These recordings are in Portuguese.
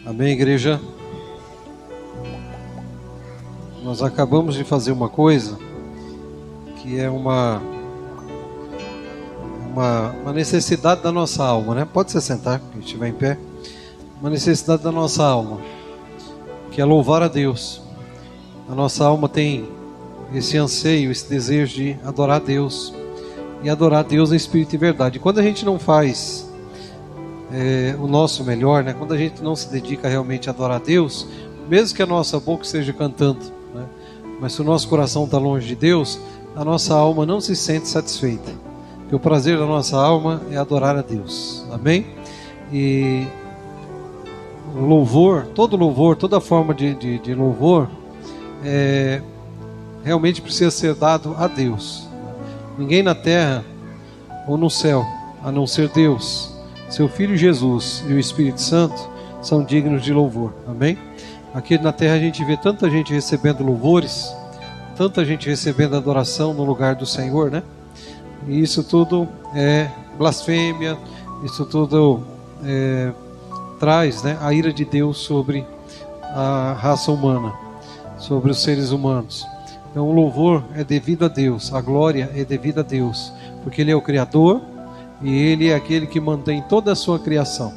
Amém, igreja? Nós acabamos de fazer uma coisa que é uma necessidade da nossa alma, né? Pode se sentar, quem estiver em pé. Uma necessidade da nossa alma, que é louvar a Deus. A nossa alma tem esse anseio, esse desejo de adorar a Deus, e adorar a Deus em espírito e verdade. E quando a gente não faz o nosso melhor, né? Quando a gente não se dedica realmente a adorar a Deus, mesmo que a nossa boca esteja cantando, né? Mas se o nosso coração está longe de Deus, a nossa alma não se sente satisfeita, porque o prazer da nossa alma é adorar a Deus. Amém? E o louvor, toda forma de louvor realmente precisa ser dado a Deus. Ninguém na terra ou no céu, a não ser Deus, seu Filho Jesus e o Espírito Santo, são dignos de louvor. Amém? Aqui na terra a gente vê tanta gente recebendo louvores, tanta gente recebendo adoração no lugar do Senhor, né? E isso tudo é blasfêmia, isso tudo traz, né, a ira de Deus sobre a raça humana, sobre os seres humanos. Então o louvor é devido a Deus, a glória é devida a Deus, porque Ele é o Criador e Ele é aquele que mantém toda a sua criação.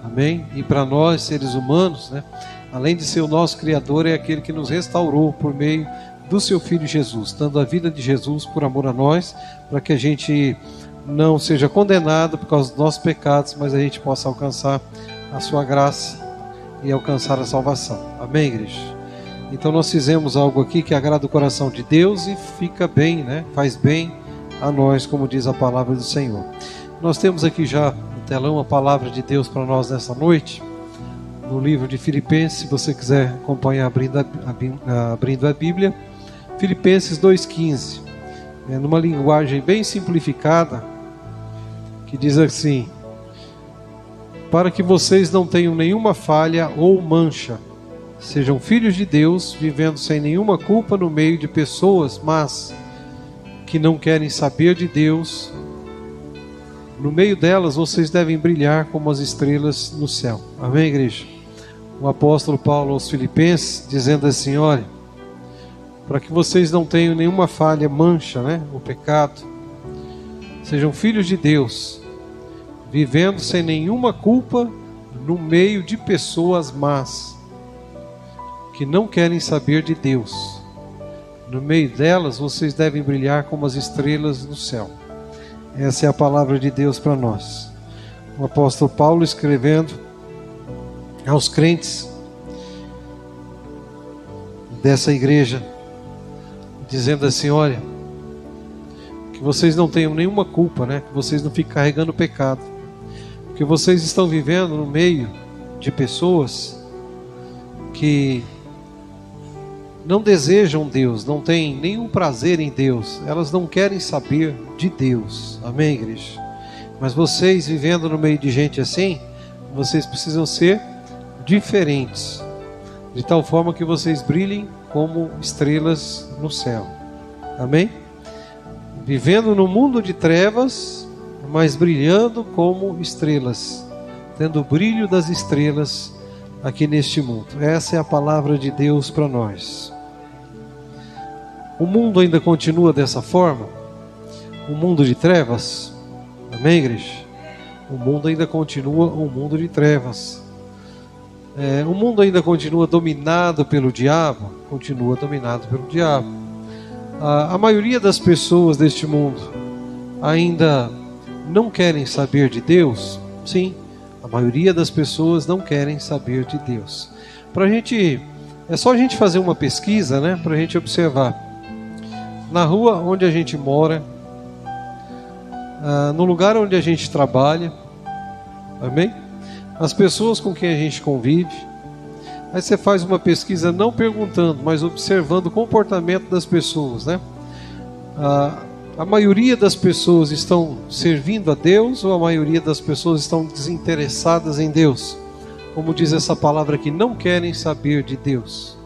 Amém? E para nós, seres humanos, né, além de ser o nosso Criador, é aquele que nos restaurou por meio do seu Filho Jesus, dando a vida de Jesus por amor a nós, para que a gente não seja condenado por causa dos nossos pecados, mas a gente possa alcançar a sua graça e alcançar a salvação. Amém, igreja? Então nós fizemos algo aqui que agrada o coração de Deus e fica bem, né? Faz bem a nós, como diz a palavra do Senhor. Nós temos aqui já no telão a palavra de Deus para nós nessa noite, no livro de Filipenses. Se você quiser acompanhar abrindo a Bíblia, Filipenses 2,15, numa linguagem bem simplificada, que diz assim: para que vocês não tenham nenhuma falha ou mancha, sejam filhos de Deus, vivendo sem nenhuma culpa no meio de pessoas mas que não querem saber de Deus. No meio delas vocês devem brilhar como as estrelas no céu. Amém, igreja? O apóstolo Paulo aos Filipenses, dizendo assim: olha, para que vocês não tenham nenhuma falha, mancha, né, o pecado, sejam filhos de Deus, vivendo sem nenhuma culpa no meio de pessoas más, que não querem saber de Deus. No meio delas vocês devem brilhar como as estrelas no céu. Essa é a palavra de Deus para nós. O apóstolo Paulo escrevendo aos crentes dessa igreja, dizendo assim: olha, que vocês não tenham nenhuma culpa, né? Que vocês não fiquem carregando pecado, porque vocês estão vivendo no meio de pessoas que não desejam Deus, não têm nenhum prazer em Deus, elas não querem saber de Deus. Amém, igreja? Mas vocês, vivendo no meio de gente assim, vocês precisam ser diferentes, de tal forma que vocês brilhem como estrelas no céu. Amém? Vivendo no mundo de trevas, mas brilhando como estrelas, tendo o brilho das estrelas aqui neste mundo. Essa é a palavra de Deus para nós. O mundo ainda continua dessa forma? O mundo de trevas? Amém, igreja? O mundo ainda continua um mundo de trevas. O mundo ainda continua dominado pelo diabo? Continua dominado pelo diabo. A maioria das pessoas deste mundo ainda não querem saber de Deus? Sim, a maioria das pessoas não querem saber de Deus. É só a gente fazer uma pesquisa, né, para a gente observar. Na rua onde a gente mora, no lugar onde a gente trabalha, amém? As pessoas com quem a gente convive. Aí você faz uma pesquisa não perguntando, mas observando o comportamento das pessoas, né? A maioria das pessoas estão servindo a Deus ou a maioria das pessoas estão desinteressadas em Deus? Como diz essa palavra aqui, não querem saber de Deus.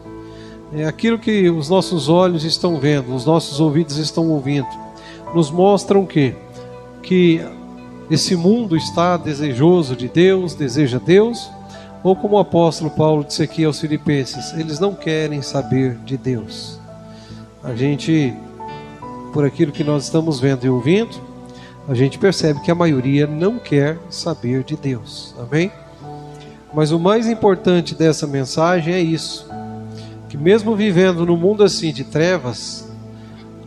É aquilo que os nossos olhos estão vendo, os nossos ouvidos estão ouvindo, nos mostram que esse mundo está desejoso de Deus, deseja Deus, Ou como o apóstolo Paulo disse aqui aos Filipenses, eles não querem saber de Deus. A gente, por aquilo que nós estamos vendo e ouvindo, a gente percebe que a maioria não quer saber de Deus. Amém? Mas o mais importante dessa mensagem é isso, que mesmo vivendo num mundo assim de trevas,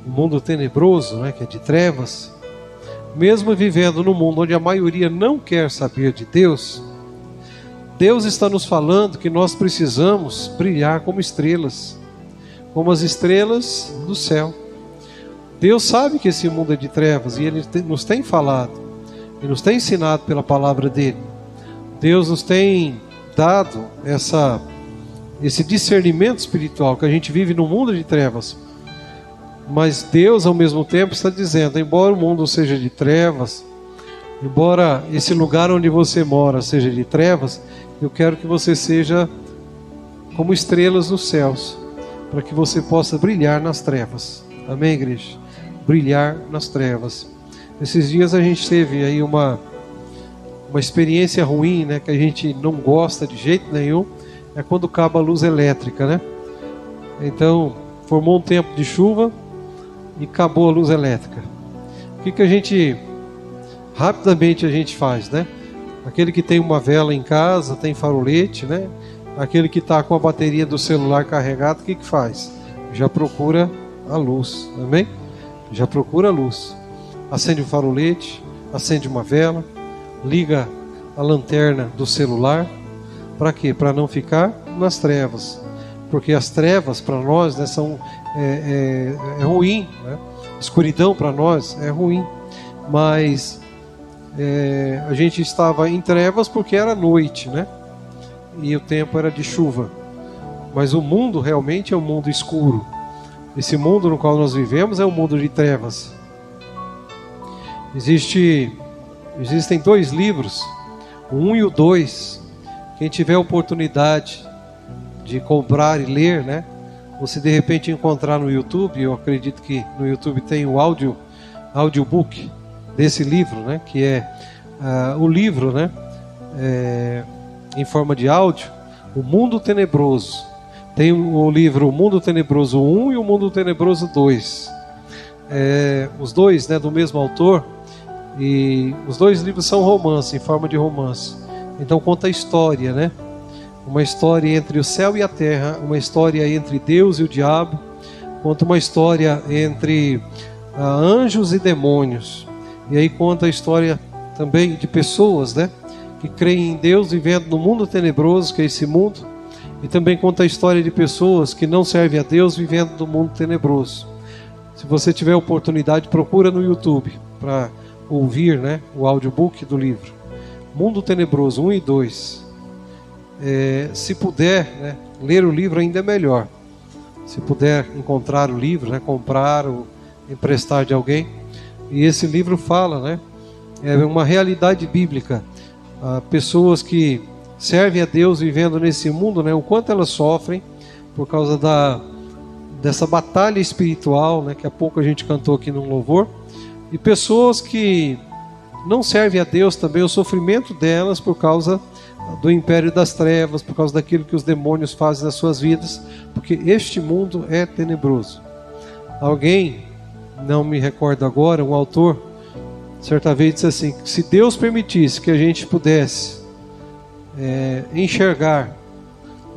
um mundo tenebroso, né, que é de trevas, mesmo vivendo num mundo onde a maioria não quer saber de Deus, Deus está nos falando que nós precisamos brilhar como estrelas, como as estrelas do céu. Deus sabe que esse mundo é de trevas e Ele nos tem falado, e nos tem ensinado pela palavra dEle. Deus nos tem dado esse discernimento espiritual, que a gente vive num mundo de trevas. Mas Deus, ao mesmo tempo, está dizendo, embora o mundo seja de trevas, embora esse lugar onde você mora seja de trevas, eu quero que você seja como estrelas nos céus, para que você possa brilhar nas trevas. Amém, igreja? Brilhar nas trevas. Esses dias a gente teve aí uma experiência ruim, né, que a gente não gosta de jeito nenhum, é quando acaba a luz elétrica, né? Então, formou um tempo de chuva e acabou a luz elétrica. O que a gente rapidamente a gente faz, né? Aquele que tem uma vela em casa, tem farolete, né? Aquele que está com a bateria do celular carregada, o que faz? Já procura a luz, amém? Já procura a luz. Acende um farolete, acende uma vela, liga a lanterna do celular. Para quê? Para não ficar nas trevas. Porque as trevas para nós, né, é ruim, né? Escuridão para nós é ruim. Mas a gente estava em trevas porque era noite, né? E o tempo era de chuva. Mas o mundo realmente é um mundo escuro. Esse mundo no qual nós vivemos é um mundo de trevas. Existem 2 livros, o 1 e o 2. Quem tiver a oportunidade de comprar e ler, né? Ou se de repente encontrar no YouTube, eu acredito que no YouTube tem o audiobook desse livro, né? Que é o livro, né? Em forma de áudio, O Mundo Tenebroso. Tem o livro O Mundo Tenebroso 1 e O Mundo Tenebroso 2. Os dois, né, do mesmo autor. E os 2 livros são romance, em forma de romance. Então conta a história, né? Uma história entre o céu e a terra, uma história entre Deus e o diabo, conta uma história entre anjos e demônios. E aí conta a história também de pessoas, né, que creem em Deus vivendo no mundo tenebroso, que é esse mundo. E também conta a história de pessoas que não servem a Deus vivendo no mundo tenebroso. Se você tiver a oportunidade, procura no YouTube para ouvir, né, o audiobook do livro Mundo Tenebroso 1 e 2. Se puder, né, ler o livro ainda é melhor. Se puder encontrar o livro, né, comprar ou emprestar de alguém. E esse livro fala, né, é uma realidade bíblica. Pessoas que servem a Deus vivendo nesse mundo, né, o quanto elas sofrem por causa dessa batalha espiritual, né, que há pouco a gente cantou aqui no louvor. E pessoas que não servem a Deus também, o sofrimento delas por causa do império das trevas, por causa daquilo que os demônios fazem nas suas vidas, porque este mundo é tenebroso. Alguém, não me recordo agora, um autor, certa vez disse assim, que se Deus permitisse que a gente pudesse enxergar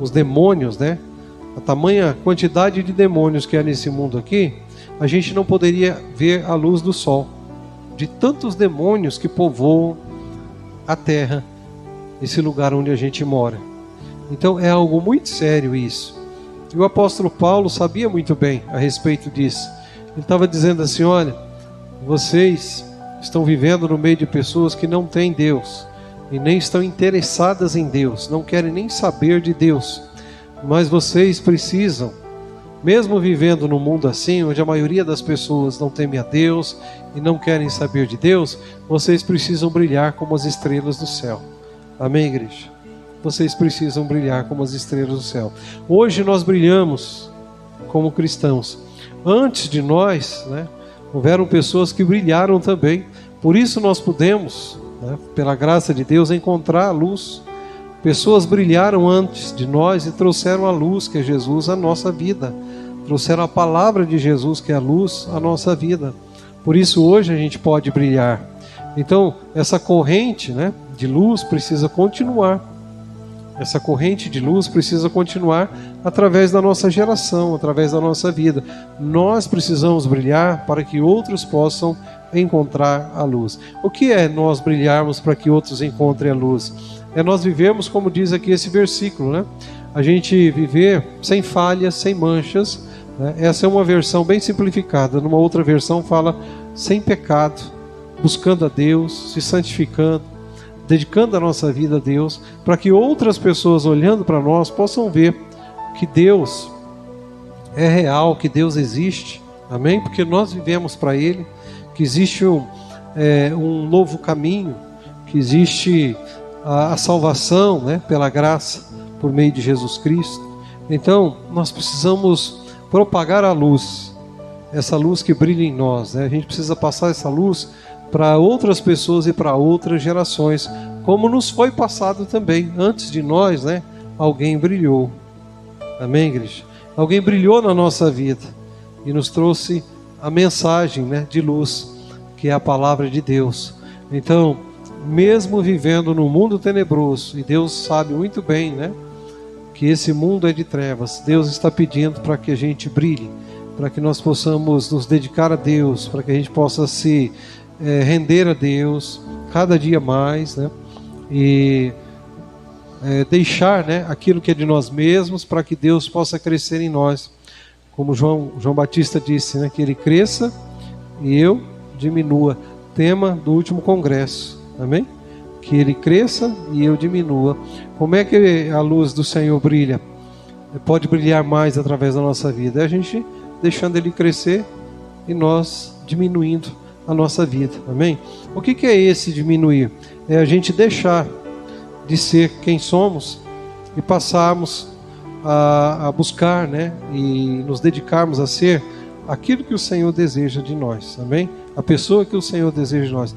os demônios, né, a tamanha quantidade de demônios que há nesse mundo aqui, a gente não poderia ver a luz do sol, de tantos demônios que povoam a terra, esse lugar onde a gente mora. Então é algo muito sério isso. E o apóstolo Paulo sabia muito bem a respeito disso. Ele estava dizendo assim, olha, vocês estão vivendo no meio de pessoas que não têm Deus, e nem estão interessadas em Deus, não querem nem saber de Deus, mas vocês precisam, mesmo vivendo num mundo assim, onde a maioria das pessoas não teme a Deus e não querem saber de Deus, vocês precisam brilhar como as estrelas do céu. Amém, igreja? Vocês precisam brilhar como as estrelas do céu. Hoje nós brilhamos como cristãos. Antes de nós, né, houveram pessoas que brilharam também. Por isso nós podemos, né, pela graça de Deus, encontrar a luz. Pessoas brilharam antes de nós e trouxeram a luz, que é Jesus, à nossa vida. Trouxeram a palavra de Jesus, que é a luz, à nossa vida. Por isso hoje a gente pode brilhar. Então, essa corrente, né, de luz precisa continuar. Essa corrente de luz precisa continuar através da nossa geração, através da nossa vida. Nós precisamos brilhar para que outros possam encontrar a luz. O que é nós brilharmos para que outros encontrem a luz? É nós vivermos, como diz aqui esse versículo, né? A gente viver sem falhas, sem manchas, né? Essa é uma versão bem simplificada. Numa outra versão fala sem pecado, buscando a Deus, se santificando, dedicando a nossa vida a Deus, para que outras pessoas olhando para nós possam ver que Deus é real, que Deus existe, amém? Porque nós vivemos para Ele, que existe um novo caminho, que existe a salvação, né, pela graça, por meio de Jesus Cristo. Então, nós precisamos propagar a luz, essa luz que brilha em nós, né? A gente precisa passar essa luz para outras pessoas e para outras gerações, como nos foi passado também. Antes de nós, né, alguém brilhou. Amém, igreja? Alguém brilhou na nossa vida e nos trouxe a mensagem, né, de luz, que é a palavra de Deus. Então, mesmo vivendo num mundo tenebroso, e Deus sabe muito bem, né, que esse mundo é de trevas, Deus está pedindo para que a gente brilhe, para que nós possamos nos dedicar a Deus, para que a gente possa se render a Deus cada dia mais, né? E deixar, né, aquilo que é de nós mesmos, para que Deus possa crescer em nós. Como João Batista disse, né, que ele cresça e eu diminua. Tema do último congresso, amém? Que ele cresça e eu diminua. Como é que a luz do Senhor brilha? Pode brilhar mais através da nossa vida. É a gente deixando ele crescer e nós diminuindo a nossa vida, amém? O que é esse diminuir? É a gente deixar de ser quem somos e passarmos a buscar, né, e nos dedicarmos a ser aquilo que o Senhor deseja de nós, amém? A pessoa que o Senhor deseja de nós.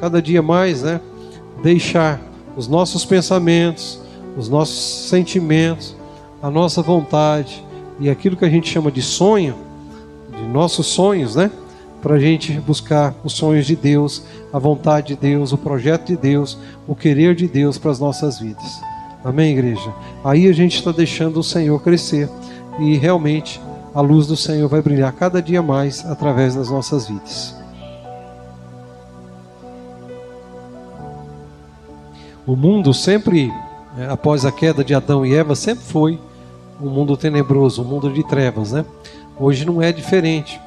Cada dia mais, né, deixar os nossos pensamentos, os nossos sentimentos, a nossa vontade e aquilo que a gente chama de sonho, de nossos sonhos, né, para a gente buscar os sonhos de Deus, a vontade de Deus, o projeto de Deus, o querer de Deus para as nossas vidas. Amém, igreja? Aí a gente está deixando o Senhor crescer e realmente a luz do Senhor vai brilhar cada dia mais através das nossas vidas. O mundo sempre, após a queda de Adão e Eva, sempre foi um mundo tenebroso, um mundo de trevas, né? Hoje não é diferente.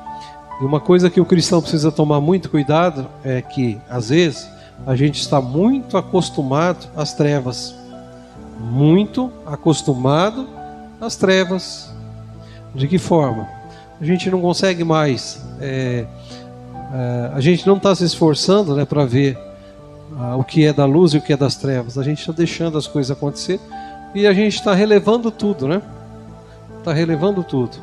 E uma coisa que o cristão precisa tomar muito cuidado é que, às vezes, a gente está muito acostumado às trevas. Muito acostumado às trevas. De que forma? A gente não consegue mais, a gente não está se esforçando, né, para ver o que é da luz e o que é das trevas. A gente está deixando as coisas acontecer e a gente está relevando tudo, né? Está relevando tudo.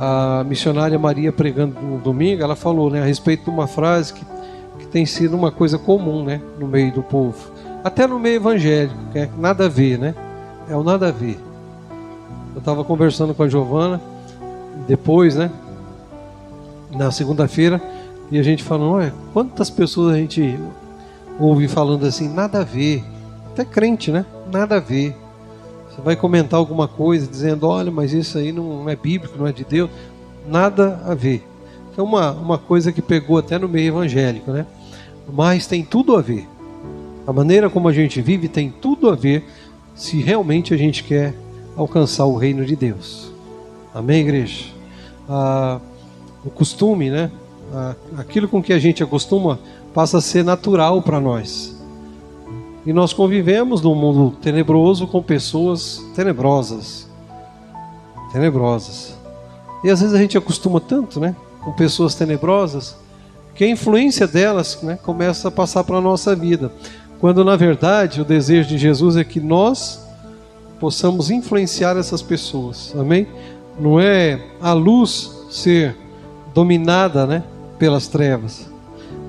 A missionária Maria, pregando no domingo, ela falou, né, a respeito de uma frase que tem sido uma coisa comum, né, no meio do povo, até no meio evangélico, que é nada a ver, né? É o nada a ver. Eu estava conversando com a Giovana depois, né, na segunda-feira, e a gente falando, olha, quantas pessoas a gente ouve falando assim, nada a ver, até crente, né? Nada a ver. Você vai comentar alguma coisa dizendo, olha, mas isso aí não é bíblico, não é de Deus, nada a ver. Então uma coisa que pegou até no meio evangélico, né? Mas tem tudo a ver. A maneira como a gente vive tem tudo a ver se realmente a gente quer alcançar o reino de Deus. Amém, igreja? O costume, né? Aquilo com que a gente acostuma passa a ser natural para nós. E nós convivemos num mundo tenebroso com pessoas tenebrosas. Tenebrosas. E às vezes a gente acostuma tanto, né, com pessoas tenebrosas, que a influência delas, né, começa a passar para a nossa vida. Quando na verdade o desejo de Jesus é que nós possamos influenciar essas pessoas. Amém? Não é a luz ser dominada, né, pelas trevas,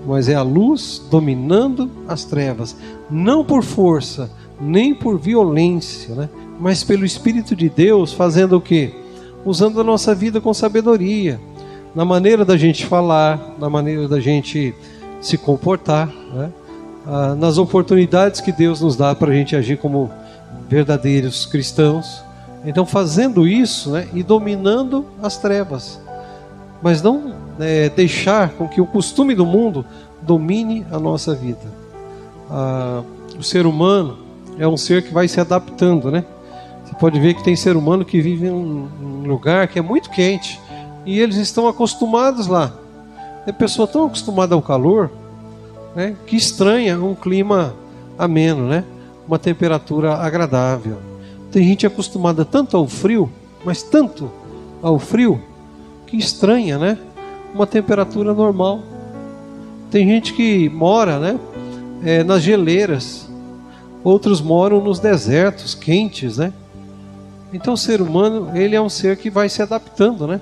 mas é a luz dominando as trevas. não por força, nem por violência, né? Mas pelo Espírito de Deus, fazendo o quê? Usando a nossa vida com sabedoria, na maneira da gente falar, na maneira da gente se comportar, né? Nas oportunidades que Deus nos dá para a gente agir como verdadeiros cristãos. Então, fazendo isso, né, e dominando as trevas, mas não deixar com que o costume do mundo domine a nossa vida. O ser humano é um ser que vai se adaptando, né? Você pode ver que tem ser humano que vive em um lugar que é muito quente e eles estão acostumados lá. Tem pessoa tão acostumada ao calor, né, que estranha um clima ameno, né? Uma temperatura agradável. Tem gente acostumada tanto ao frio, mas tanto ao frio, que estranha, né? Uma temperatura normal. Tem gente que mora, né, nas geleiras, outros moram nos desertos quentes, né? Então o ser humano, ele é um ser que vai se adaptando, né?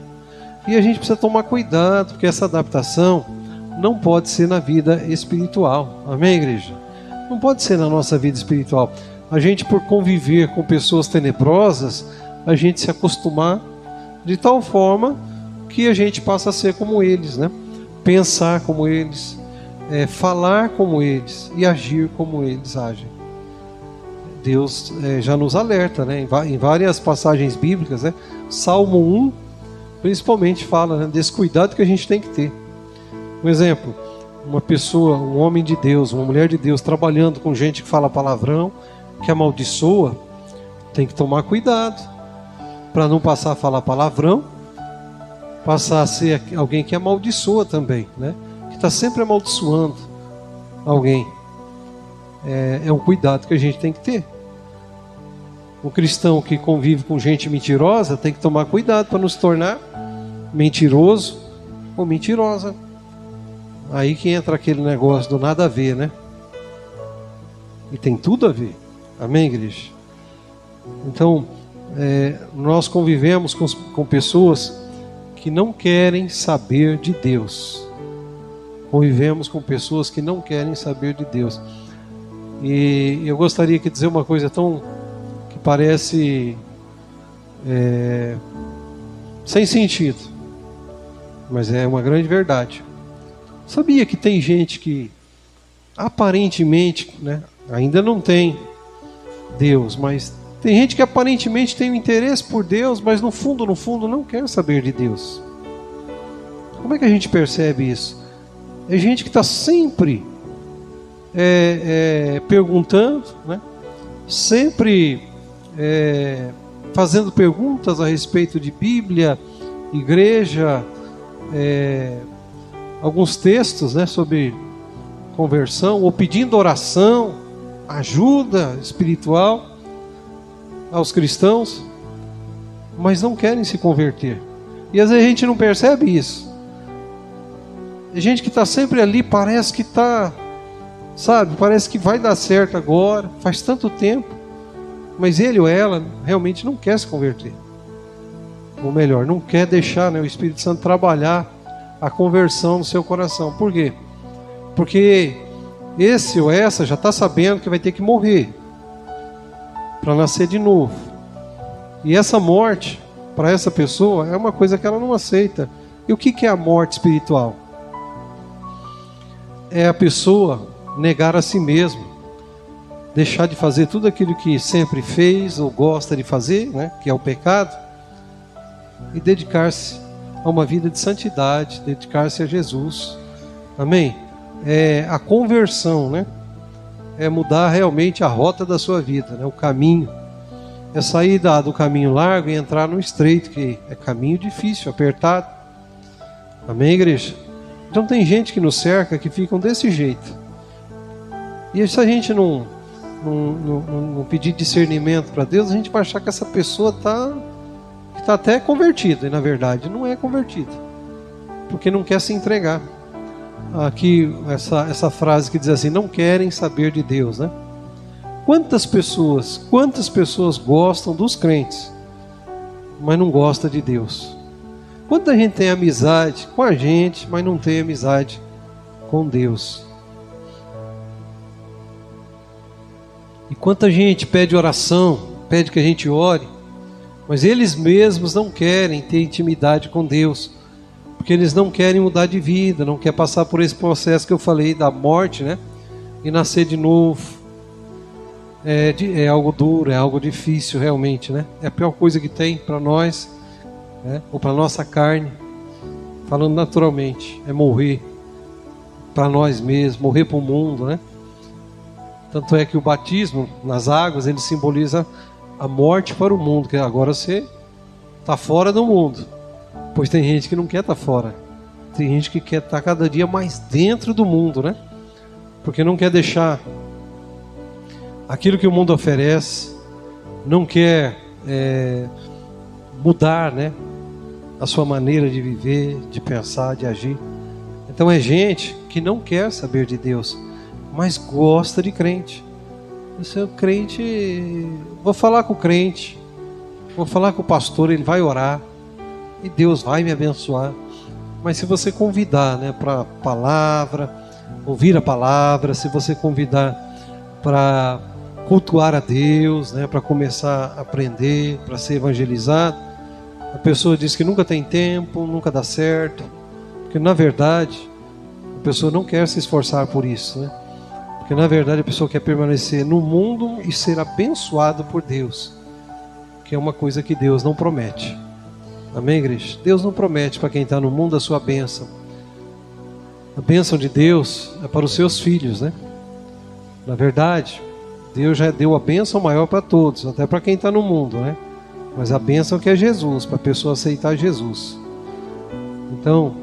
E a gente precisa tomar cuidado, porque essa adaptação não pode ser na vida espiritual. Amém, igreja? Não pode ser na nossa vida espiritual. A gente, por conviver com pessoas tenebrosas, a gente se acostumar de tal forma que a gente passa a ser como eles, né? Pensar como eles, falar como eles e agir como eles agem. Deus já nos alerta, né? Em várias passagens bíblicas, né? Salmo 1 principalmente fala, né, desse cuidado que a gente tem que ter. Um exemplo, uma pessoa, um homem de Deus, uma mulher de Deus trabalhando com gente que fala palavrão, que amaldiçoa, tem que tomar cuidado para não passar a falar palavrão, passar a ser alguém que amaldiçoa também, né? Que está sempre amaldiçoando alguém. É um cuidado que a gente tem que ter. O cristão que convive com gente mentirosa tem que tomar cuidado para não se tornar mentiroso ou mentirosa. Aí que entra aquele negócio do nada a ver, né? E tem tudo a ver. Amém, igreja? Então, nós convivemos com pessoas que não querem saber de Deus. Convivemos com pessoas que não querem saber de Deus. E eu gostaria de dizer uma coisa que parece sem sentido, mas é uma grande verdade. Sabia que tem gente que aparentemente, né, ainda não tem Deus, mas tem gente que aparentemente tem um interesse por Deus, mas no fundo não quer saber de Deus. Como é que a gente percebe isso? É gente que está sempre perguntando, né? Sempre fazendo perguntas a respeito de Bíblia, igreja, alguns textos, né, sobre conversão, ou pedindo oração, ajuda espiritual aos cristãos, mas não querem se converter. E às vezes a gente não percebe isso. Tem gente que está sempre ali, parece que está, sabe, parece que vai dar certo agora, faz tanto tempo, mas ele ou ela realmente não quer se converter. Ou melhor, não quer deixar, né, o Espírito Santo trabalhar a conversão no seu coração. Por quê? Porque esse ou essa já está sabendo que vai ter que morrer para nascer de novo. E essa morte, para essa pessoa, é uma coisa que ela não aceita. E o que é a morte espiritual? É a pessoa negar a si mesma, deixar de fazer tudo aquilo que sempre fez ou gosta de fazer, né, que é o pecado, e dedicar-se a uma vida de santidade, dedicar-se a Jesus. Amém? A conversão, né? É mudar realmente a rota da sua vida, né? O caminho. É sair do caminho largo e entrar no estreito, que é caminho difícil, apertado. Amém, igreja? Então tem gente que nos cerca que ficam desse jeito. E se a gente não pedir discernimento para Deus, a gente vai achar que essa pessoa está até convertida, e na verdade não é convertida, porque não quer se entregar. Aqui essa frase que diz assim: não querem saber de Deus, né? Quantas pessoas gostam dos crentes, mas não gosta de Deus? Quanta gente tem amizade com a gente, mas não tem amizade com Deus? quanta gente pede oração, pede que a gente ore, mas eles mesmos não querem ter intimidade com Deus, porque eles não querem mudar de vida, não querem passar por esse processo que eu falei da morte, né? E nascer de novo. É algo duro, é algo difícil realmente, né? É a pior coisa que tem para nós, né? Ou para nossa carne, falando naturalmente, é morrer para nós mesmos, morrer para o mundo, né? Tanto é que o batismo nas águas, ele simboliza a morte para o mundo, que agora você está fora do mundo. Pois tem gente que não quer estar fora. Tem gente que quer estar cada dia mais dentro do mundo, né? Porque não quer deixar aquilo que o mundo oferece, não quer mudar, né? A sua maneira de viver, de pensar, de agir. Então é gente que não quer saber de Deus, mas gosta de crente. Esse é o crente, vou falar com o crente, vou falar com o pastor, ele vai orar e Deus vai me abençoar. Mas se você convidar, né, para a palavra, ouvir a palavra, se você convidar para cultuar a Deus, né, para começar a aprender, para ser evangelizado, a pessoa diz que nunca tem tempo, nunca dá certo, porque na verdade a pessoa não quer se esforçar por isso, né? Porque na verdade a pessoa quer permanecer no mundo e ser abençoado por Deus, que é uma coisa que Deus não promete. Amém, igreja? Deus não promete para quem está no mundo a sua bênção. A bênção de Deus é para os seus filhos, né? Na verdade, Deus já deu a bênção maior para todos, até para quem está no mundo, né? Mas a bênção que é Jesus, para a pessoa aceitar Jesus. Então,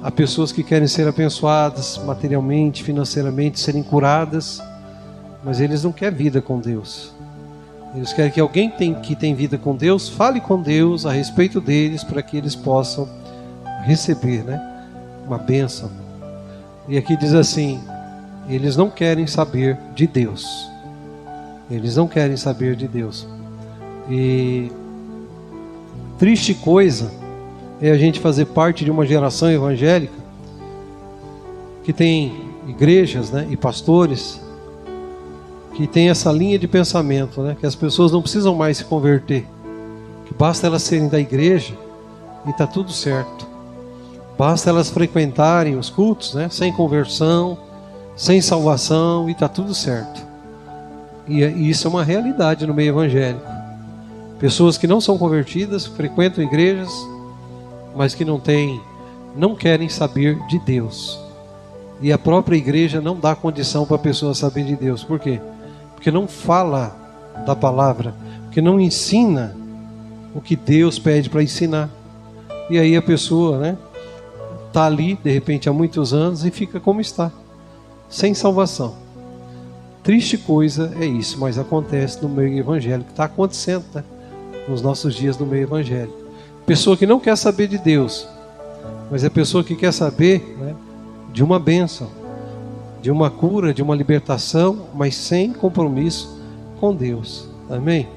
há pessoas que querem ser abençoadas materialmente, financeiramente, serem curadas, mas eles não querem vida com Deus. Eles querem que alguém que tem vida com Deus fale com Deus a respeito deles, para que eles possam receber, né, uma bênção. E aqui diz assim: eles não querem saber de Deus. Eles não querem saber de Deus. E triste coisa é a gente fazer parte de uma geração evangélica que tem igrejas, né, e pastores que tem essa linha de pensamento, né, que as pessoas não precisam mais se converter, que basta elas serem da igreja e está tudo certo. Basta elas frequentarem os cultos, né, sem conversão, sem salvação, e está tudo certo. E isso é uma realidade no meio evangélico. Pessoas que não são convertidas, frequentam igrejas, mas que não querem saber de Deus. E a própria igreja não dá condição para a pessoa saber de Deus. Por quê? Porque não fala da palavra, porque não ensina o que Deus pede para ensinar. E aí a pessoa, né, está ali, de repente, há muitos anos e fica como está, sem salvação. Triste coisa é isso, mas acontece no meio evangélico, está acontecendo, né, nos nossos dias no meio evangélico. Pessoa que não quer saber de Deus, mas é pessoa que quer saber, né, de uma bênção, de uma cura, de uma libertação, mas sem compromisso com Deus. Amém?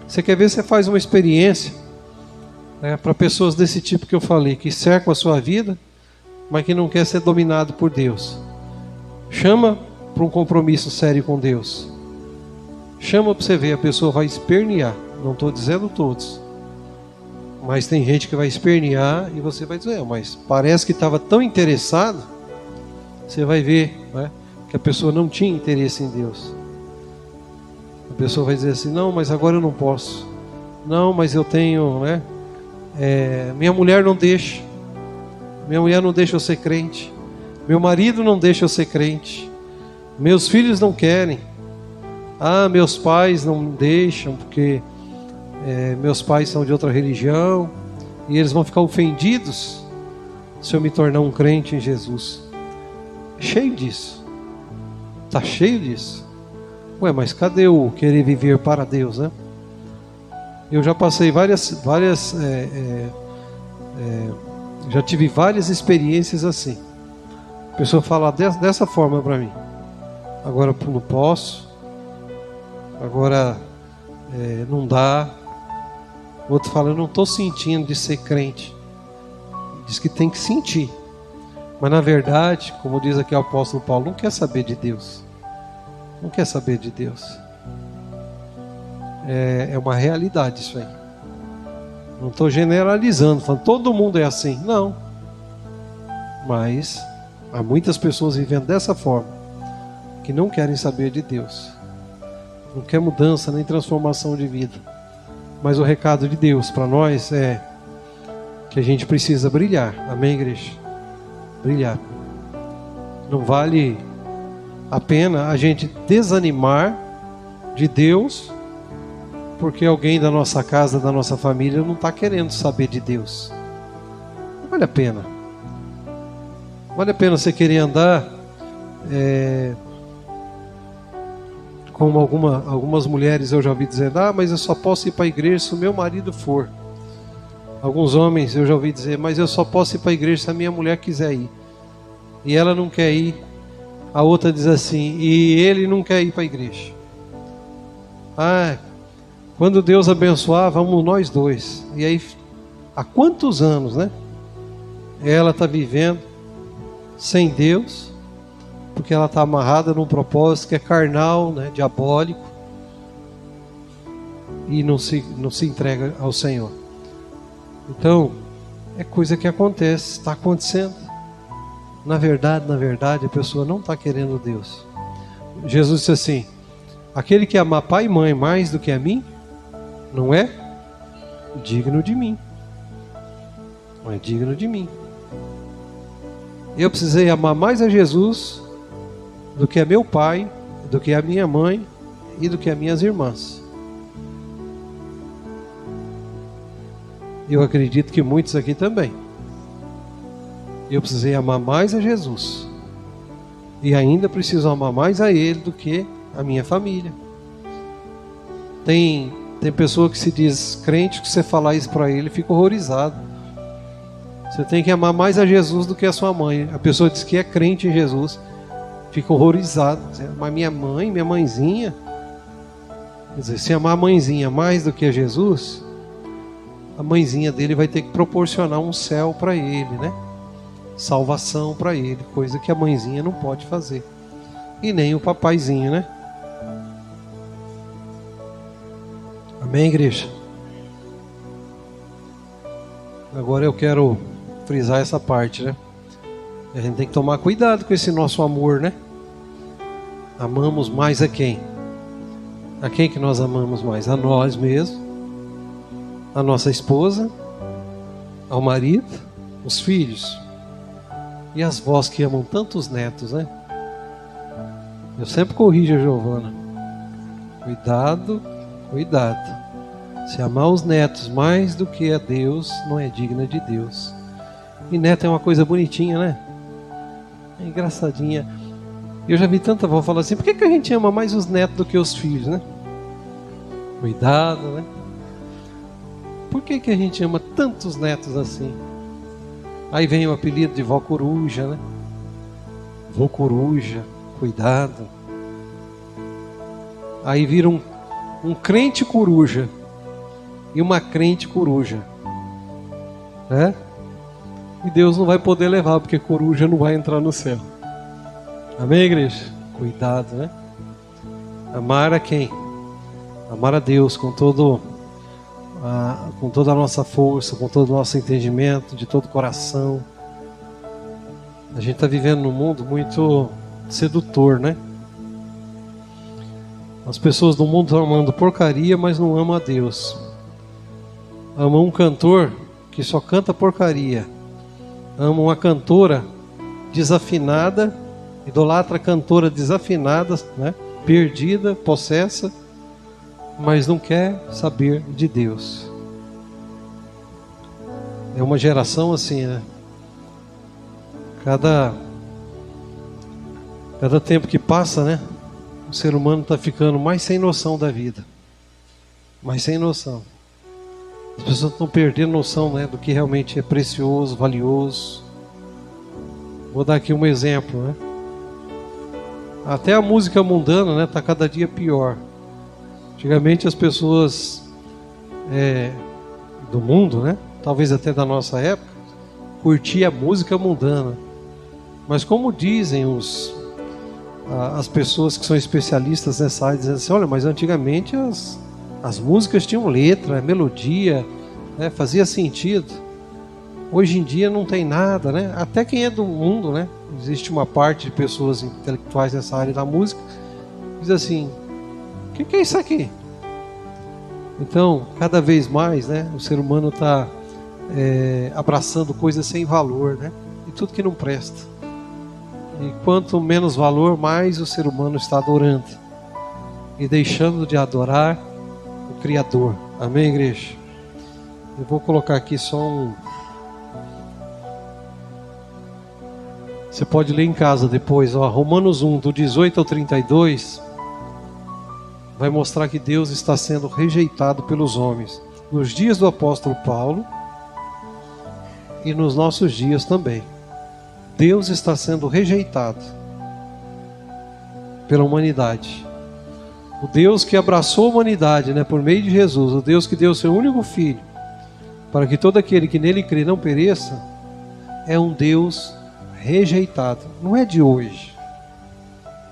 Você quer ver, você faz uma experiência, né, para pessoas desse tipo que eu falei, que cercam a sua vida, mas que não quer ser dominado por Deus. Chama para um compromisso sério com Deus. Chama para você ver, a pessoa vai espernear. Não estou dizendo todos, mas tem gente que vai espernear e você vai dizer, mas parece que estava tão interessado. Você vai ver, né, que a pessoa não tinha interesse em Deus. A pessoa vai dizer assim: não, mas agora eu não posso. Não, mas eu tenho, né, minha mulher não deixa. Minha mulher não deixa eu ser crente. Meu marido não deixa eu ser crente. Meus filhos não querem. Ah, meus pais não deixam porque meus pais são de outra religião e eles vão ficar ofendidos se eu me tornar um crente em Jesus. Cheio disso. Está cheio disso. Ué, mas cadê o querer viver para Deus, né? Eu já passei já tive várias experiências assim. A pessoa fala dessa forma para mim: agora não posso, agora não dá. O outro fala: eu não estou sentindo de ser crente. Diz que tem que sentir, mas na verdade, como diz aqui o apóstolo Paulo, não quer saber de Deus. Não quer saber de Deus. É uma realidade isso aí. Não estou generalizando, falando todo mundo é assim. Não. Mas há muitas pessoas vivendo dessa forma, que não querem saber de Deus. Não quer mudança nem transformação de vida. Mas o recado de Deus para nós é que a gente precisa brilhar. Amém, igreja? Brilhar. Não vale a pena a gente desanimar de Deus porque alguém da nossa casa, da nossa família não está querendo saber de Deus. Não vale a pena. Vale a pena você querer andar como algumas mulheres eu já ouvi dizer, mas eu só posso ir para a igreja se o meu marido for. Alguns homens eu já ouvi dizer, mas eu só posso ir para a igreja se a minha mulher quiser ir. E ela não quer ir. A outra diz assim, e ele não quer ir para a igreja. Quando Deus abençoar, vamos nós dois. E aí, há quantos anos, né? Ela está vivendo sem Deus, porque ela está amarrada num propósito que é carnal, né? Diabólico, e não se entrega ao Senhor. Então, é coisa que acontece, está acontecendo. Na verdade, a pessoa não está querendo Deus. Jesus disse assim, aquele que ama pai e mãe mais do que a mim, não é digno de mim. Não é digno de mim. Eu precisei amar mais a Jesus do que a meu pai, do que a minha mãe e do que as minhas irmãs. Eu acredito que muitos aqui também. Eu precisei amar mais a Jesus. E ainda preciso amar mais a Ele do que a minha família. Tem pessoa que se diz crente, que você falar isso para ele, fica horrorizado. Você tem que amar mais a Jesus do que a sua mãe. A pessoa diz que é crente em Jesus, fica horrorizado. Mas minha mãe, minha mãezinha. Quer dizer, se amar a mãezinha mais do que a Jesus, a mãezinha dele vai ter que proporcionar um céu para ele, né? Salvação para ele, coisa que a mãezinha não pode fazer. E nem o papaizinho, né? Amém, igreja? Agora eu quero frisar essa parte, né? A gente tem que tomar cuidado com esse nosso amor, né? Amamos mais a quem? A quem que nós amamos mais? A nós mesmos, a nossa esposa, ao marido, os filhos e as vós que amam tantos netos, né? Eu sempre corrijo a Giovana. Cuidado. Se amar os netos mais do que a Deus, não é digna de Deus. E neto é uma coisa bonitinha, né? É engraçadinha. Eu já vi tanta avó falar assim, por que a gente ama mais os netos do que os filhos, né? Cuidado, né? Por que a gente ama tantos netos assim? Aí vem o apelido de vó coruja, né? Vó coruja, cuidado. Aí vira um crente coruja e uma crente coruja, né? E Deus não vai poder levar, porque coruja não vai entrar no céu. Amém, igreja? Cuidado, né? Amar a quem? Amar a Deus com toda a nossa força, com todo o nosso entendimento, de todo o coração. A gente está vivendo num mundo muito sedutor, né? As pessoas do mundo estão amando porcaria, mas não amam a Deus. Amam um cantor que só canta porcaria. Amam uma cantora desafinada, idolatra cantora desafinada, né? Perdida, possessa, mas não quer saber de Deus. É uma geração assim, né? Cada tempo que passa, né? O ser humano está ficando mais sem noção da vida. Mais sem noção. As pessoas estão perdendo noção, né, do que realmente é precioso, valioso. Vou dar aqui um exemplo, né? Até a música mundana, né, está cada dia pior. Antigamente as pessoas do mundo, né, talvez até da nossa época, curtiam a música mundana. Mas como dizem as pessoas que são especialistas nessa área, dizem assim, olha, mas antigamente As músicas tinham letra, melodia, né? Fazia sentido. Hoje em dia não tem nada, né? Até quem é do mundo, né? Existe uma parte de pessoas intelectuais nessa área da música, diz assim: o que é isso aqui? Então, cada vez mais, né? O ser humano está abraçando coisas sem valor, né? E tudo que não presta. E quanto menos valor, mais o ser humano está adorando e deixando de adorar o Criador. Amém, igreja? Eu vou colocar aqui só um. Você pode ler em casa depois, ó, Romanos 1, do 18 ao 32, vai mostrar que Deus está sendo rejeitado pelos homens. Nos dias do apóstolo Paulo e nos nossos dias também. Deus está sendo rejeitado pela humanidade. O Deus que abraçou a humanidade, né, por meio de Jesus, o Deus que deu o seu único Filho, para que todo aquele que nele crê não pereça, é um Deus rejeitado. Não é de hoje.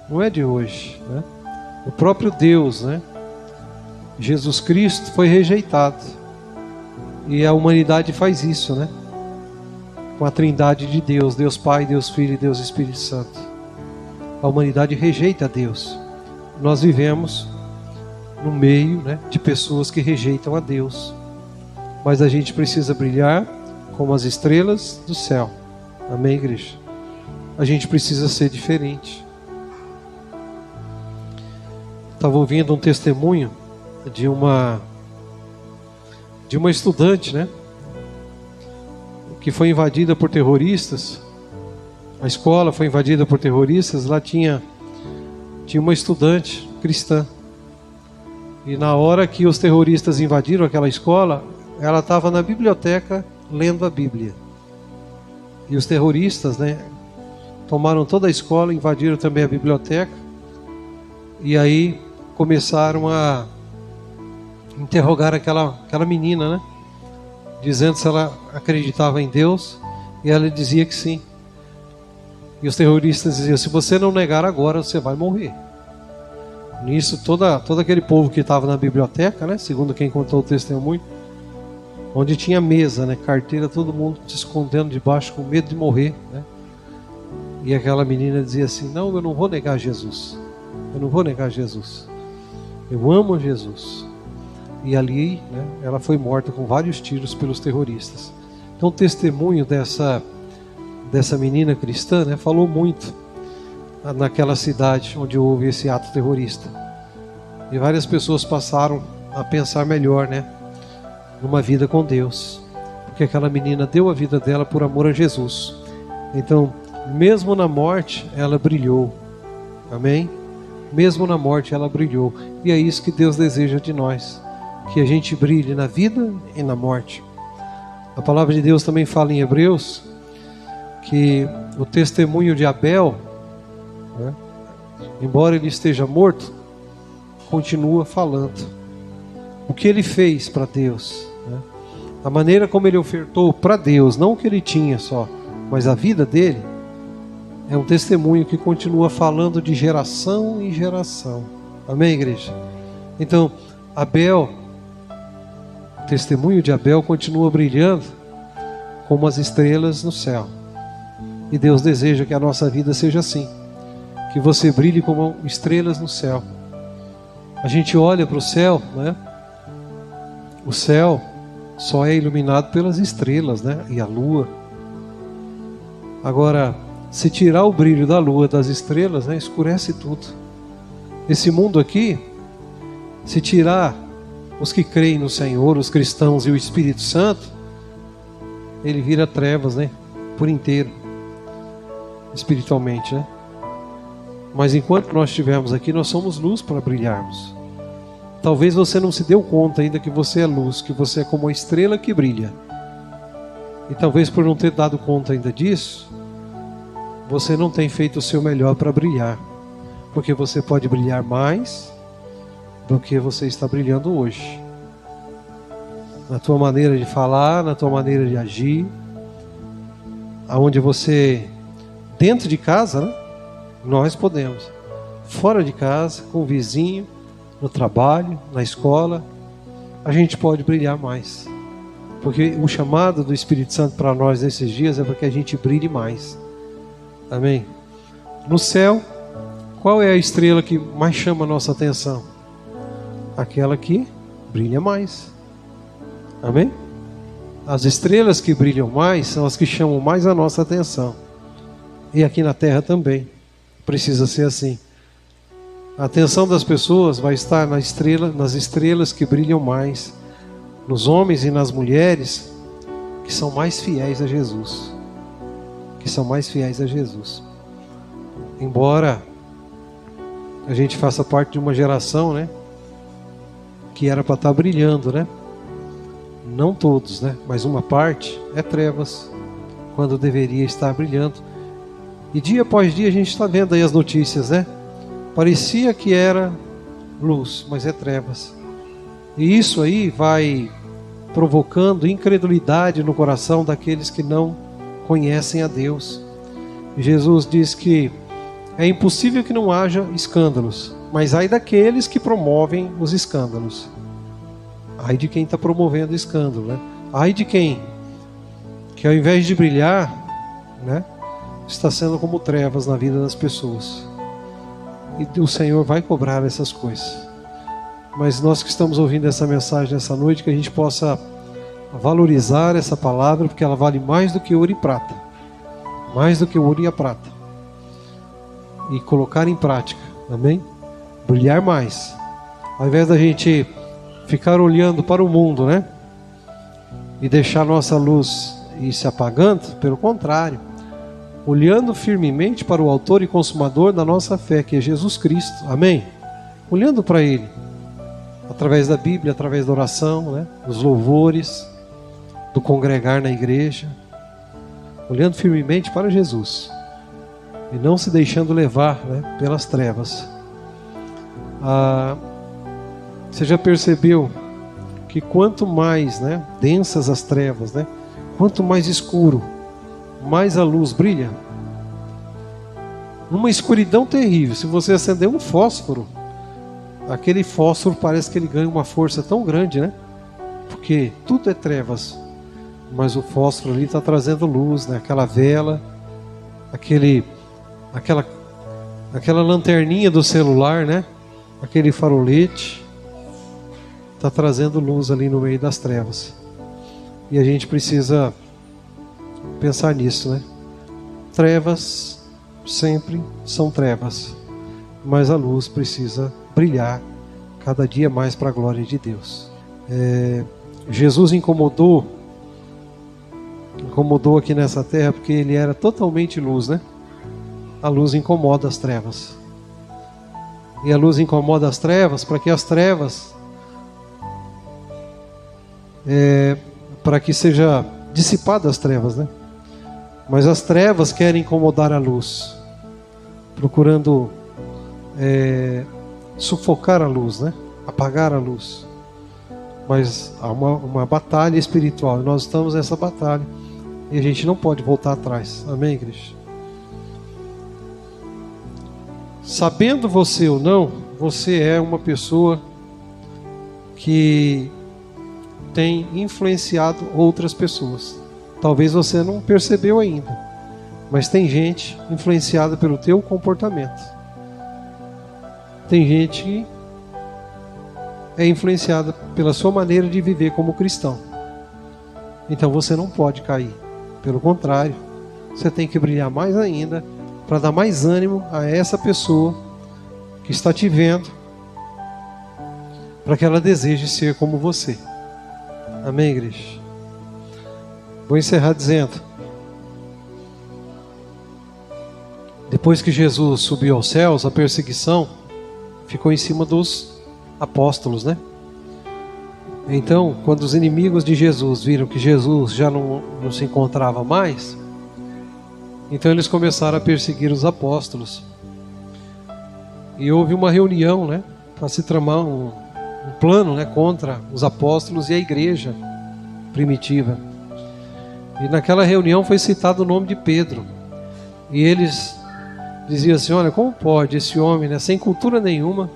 Não é de hoje, né? O próprio Deus, né? Jesus Cristo foi rejeitado. E a humanidade faz isso, né? Com a trindade de Deus, Deus Pai, Deus Filho e Deus Espírito Santo. A humanidade rejeita Deus. Nós vivemos no meio, né, de pessoas que rejeitam a Deus. Mas a gente precisa brilhar como as estrelas do céu. Amém, igreja? A gente precisa ser diferente. Estava ouvindo um testemunho de uma estudante, né, que foi invadida por terroristas. A escola foi invadida por terroristas. Lá tinha uma estudante cristã. E na hora que os terroristas invadiram aquela escola, ela estava na biblioteca lendo a Bíblia. E os terroristas, né, tomaram toda a escola, invadiram também a biblioteca. E aí começaram a interrogar aquela menina, né, dizendo se ela acreditava em Deus. E ela dizia que sim. E os terroristas diziam: se você não negar agora, você vai morrer. Nisso, todo aquele povo que estava na biblioteca, né, segundo quem contou o testemunho, onde tinha mesa, né, carteira, todo mundo se escondendo debaixo com medo de morrer, né? E aquela menina dizia assim: não, eu não vou negar Jesus. Eu não vou negar Jesus. Eu amo Jesus. E ali, né, ela foi morta com vários tiros pelos terroristas. Então o testemunho dessa menina cristã, né, falou muito naquela cidade onde houve esse ato terrorista. E várias pessoas passaram a pensar melhor, né, numa vida com Deus, porque aquela menina deu a vida dela por amor a Jesus. Então, mesmo na morte, ela brilhou. Amém? Mesmo na morte, ela brilhou. E é isso que Deus deseja de nós, que a gente brilhe na vida e na morte. A palavra de Deus também fala em Hebreus que o testemunho de Abel, né, embora ele esteja morto, continua falando o que ele fez para Deus, né? A maneira como ele ofertou para Deus, não o que ele tinha só, mas a vida dele, é um testemunho que continua falando de geração em geração. Amém, igreja? Então, o testemunho de Abel continua brilhando como as estrelas no céu. E Deus deseja que a nossa vida seja assim, que você brilhe como estrelas no céu. A gente olha para o céu, né? O céu só é iluminado pelas estrelas, né? E a lua. Agora, se tirar o brilho da lua, das estrelas, né, escurece tudo. Esse mundo aqui, se tirar os que creem no Senhor, os cristãos e o Espírito Santo, ele vira trevas, né, por inteiro, espiritualmente, né? Mas enquanto nós estivermos aqui, nós somos luz para brilharmos. Talvez você não se deu conta ainda que você é luz, que você é como a estrela que brilha. E talvez por não ter dado conta ainda disso, você não tem feito o seu melhor para brilhar. Porque você pode brilhar mais do que você está brilhando hoje. Na tua maneira de falar, na tua maneira de agir. Aonde você, dentro de casa, né, nós podemos. Fora de casa, com o vizinho, no trabalho, na escola, a gente pode brilhar mais. Porque o chamado do Espírito Santo para nós nesses dias é para que a gente brilhe mais. Amém? No céu, qual é a estrela que mais chama a nossa atenção? Aquela que brilha mais. Amém? As estrelas que brilham mais são as que chamam mais a nossa atenção. E aqui na terra também. Precisa ser assim. A atenção das pessoas vai estar nas estrelas que brilham mais. Nos homens e nas mulheres que são mais fiéis a Jesus. Que são mais fiéis a Jesus. Embora a gente faça parte de uma geração, né, que era para estar brilhando, né? Não todos, né? Mas uma parte é trevas, quando deveria estar brilhando. E dia após dia a gente está vendo aí as notícias, né? Parecia que era luz, mas é trevas. E isso aí vai provocando incredulidade no coração daqueles que não conhecem a Deus. E Jesus diz que é impossível que não haja escândalos, mas ai daqueles que promovem os escândalos. Ai de quem está promovendo escândalo, né? Ai de quem que ao invés de brilhar, né, está sendo como trevas na vida das pessoas. E o Senhor vai cobrar essas coisas. Mas nós que estamos ouvindo essa mensagem nessa noite, que a gente possa valorizar essa palavra, porque ela vale mais do que ouro e prata. Mais do que o ouro e a prata. E colocar em prática, amém? Brilhar mais. Ao invés da gente ficar olhando para o mundo, né? E deixar nossa luz ir se apagando, pelo contrário, olhando firmemente para o autor e consumador da nossa fé, que é Jesus Cristo, amém? Olhando para Ele, através da Bíblia, através da oração, né? Dos louvores, do congregar na igreja, olhando firmemente para Jesus e não se deixando levar, né, pelas trevas. Você já percebeu que quanto mais, né, densas as trevas, né, quanto mais escuro, mais a luz brilha? Numa escuridão terrível, se você acender um fósforo, aquele fósforo parece que ele ganha uma força tão grande, né? Porque tudo é trevas, mas o fósforo ali está trazendo luz, né? Aquela vela, aquela lanterninha do celular, né? Aquele farolete está trazendo luz ali no meio das trevas. E a gente precisa pensar nisso, né? Trevas sempre são trevas, mas a luz precisa brilhar cada dia mais para a glória de Deus. Jesus incomodou aqui nessa terra porque ele era totalmente luz, né? A luz incomoda as trevas. E a luz incomoda as trevas para que as trevas para que seja dissipada as trevas, né? Mas as trevas querem incomodar a luz, procurando sufocar a luz, né? Apagar a luz. Mas há uma batalha espiritual, e nós estamos nessa batalha, e a gente não pode voltar atrás. Amém, igreja? Sabendo você ou não, você é uma pessoa que tem influenciado outras pessoas. Talvez você não percebeu ainda, mas tem gente influenciada pelo teu comportamento. Tem gente que é influenciada pela sua maneira de viver como cristão. Então você não pode cair. Pelo contrário, você tem que brilhar mais ainda para dar mais ânimo a essa pessoa que está te vendo, para que ela deseje ser como você. Amém, igreja? Vou encerrar dizendo: depois que Jesus subiu aos céus, a perseguição ficou em cima dos apóstolos, né? Então, quando os inimigos de Jesus viram que Jesus já não se encontrava mais, então eles começaram a perseguir os apóstolos. E houve uma reunião, né, para se tramar um plano, né, contra os apóstolos e a igreja primitiva. E naquela reunião foi citado o nome de Pedro. E eles diziam assim: olha, como pode esse homem, né, sem cultura nenhuma,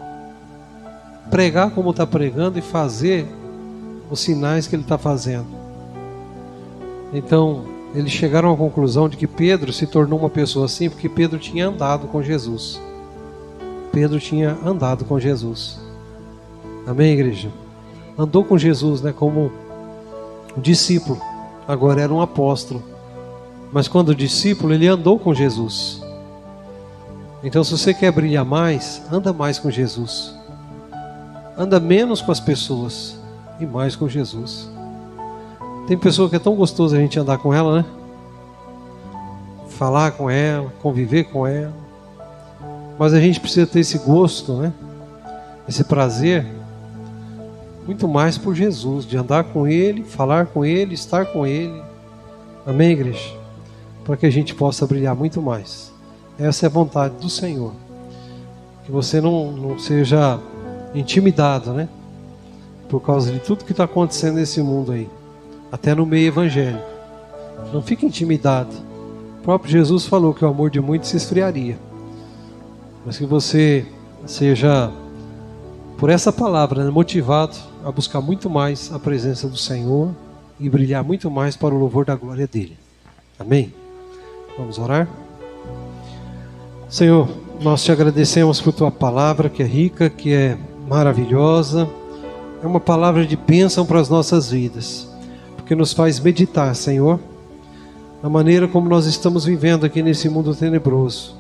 pregar como está pregando e fazer os sinais que ele está fazendo. Então, eles chegaram à conclusão de que Pedro se tornou uma pessoa assim porque Pedro tinha andado com Jesus. Pedro tinha andado com Jesus. Amém, igreja? Andou com Jesus, né, como um discípulo. Agora era um apóstolo. Mas quando discípulo, ele andou com Jesus. Então, se você quer brilhar mais, anda mais com Jesus. Anda menos com as pessoas e mais com Jesus. Tem pessoa que é tão gostoso a gente andar com ela, né? Falar com ela, conviver com ela. Mas a gente precisa ter esse gosto, né? Esse prazer, muito mais por Jesus, de andar com Ele, falar com Ele, estar com Ele. Amém, igreja? Para que a gente possa brilhar muito mais. Essa é a vontade do Senhor. Que você não seja intimidado, né? Por causa de tudo que está acontecendo nesse mundo aí. Até no meio evangélico. Não fique intimidado. O próprio Jesus falou que o amor de muitos se esfriaria. Mas que você seja, por essa palavra, né, motivado a buscar muito mais a presença do Senhor e brilhar muito mais para o louvor da glória dEle. Amém? Vamos orar? Senhor, nós te agradecemos por Tua palavra, que é rica, que é maravilhosa. É uma palavra de bênção para as nossas vidas, porque nos faz meditar, Senhor, na maneira como nós estamos vivendo aqui nesse mundo tenebroso.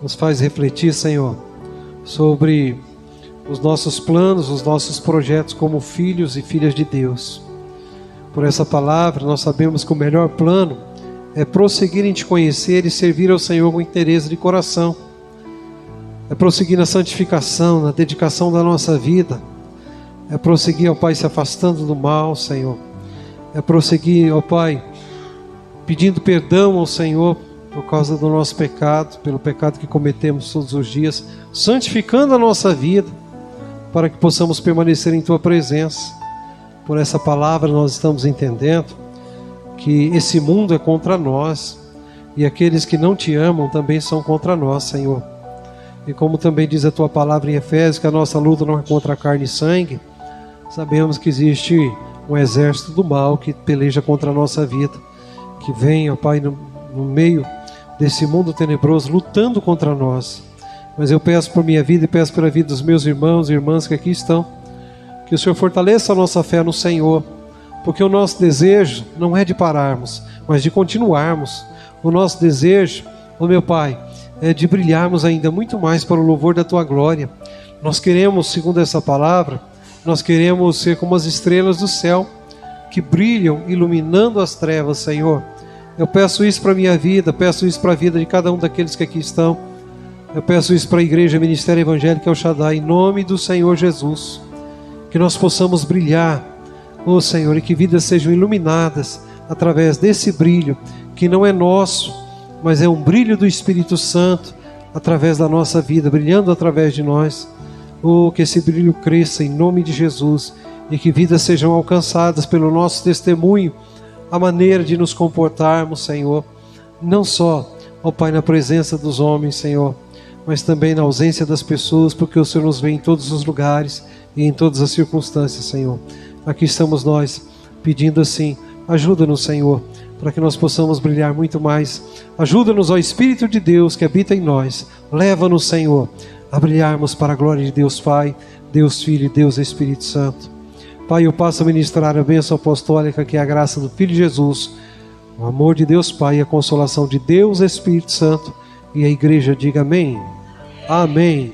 Nos faz refletir, Senhor, sobre os nossos planos, os nossos projetos como filhos e filhas de Deus. Por essa palavra, nós sabemos que o melhor plano é prosseguir em Te conhecer e servir ao Senhor com interesse de coração. É prosseguir na santificação, na dedicação da nossa vida. É prosseguir, ó Pai, se afastando do mal, Senhor. É prosseguir, ó Pai, pedindo perdão ao Senhor por causa do nosso pecado, pelo pecado que cometemos todos os dias, santificando a nossa vida, para que possamos permanecer em Tua presença. Por essa palavra nós estamos entendendo que esse mundo é contra nós, e aqueles que não Te amam também são contra nós, Senhor. E como também diz a Tua palavra em Efésios, que a nossa luta não é contra a carne e sangue, sabemos que existe um exército do mal que peleja contra a nossa vida, que vem, ó Pai, no meio desse mundo tenebroso, lutando contra nós. Mas eu peço por minha vida e peço pela vida dos meus irmãos e irmãs que aqui estão, que o Senhor fortaleça a nossa fé no Senhor, porque o nosso desejo não é de pararmos, mas de continuarmos. O nosso desejo, ó meu Pai, é de brilharmos ainda muito mais para o louvor da Tua glória. Nós queremos, segundo essa palavra, nós queremos ser como as estrelas do céu, que brilham iluminando as trevas, Senhor. Eu peço isso para a minha vida, peço isso para a vida de cada um daqueles que aqui estão. Eu peço isso para a Igreja Ministério Evangélico El Shaddai, em nome do Senhor Jesus. Que nós possamos brilhar, ó Senhor, e que vidas sejam iluminadas através desse brilho, que não é nosso, mas é um brilho do Espírito Santo, através da nossa vida, brilhando através de nós. Oh, que esse brilho cresça em nome de Jesus, e que vidas sejam alcançadas pelo nosso testemunho, a maneira de nos comportarmos, Senhor, não só, ó Pai, na presença dos homens, Senhor, mas também na ausência das pessoas, porque o Senhor nos vê em todos os lugares e em todas as circunstâncias, Senhor. Aqui estamos nós, pedindo assim, ajuda-nos, Senhor, para que nós possamos brilhar muito mais. Ajuda-nos, ó Espírito de Deus que habita em nós. Leva-nos, Senhor, a brilharmos para a glória de Deus Pai, Deus Filho e Deus Espírito Santo. Pai, eu passo a ministrar a bênção apostólica, que é a graça do Filho Jesus, o amor de Deus Pai e a consolação de Deus Espírito Santo. E a igreja diga amém. Amém.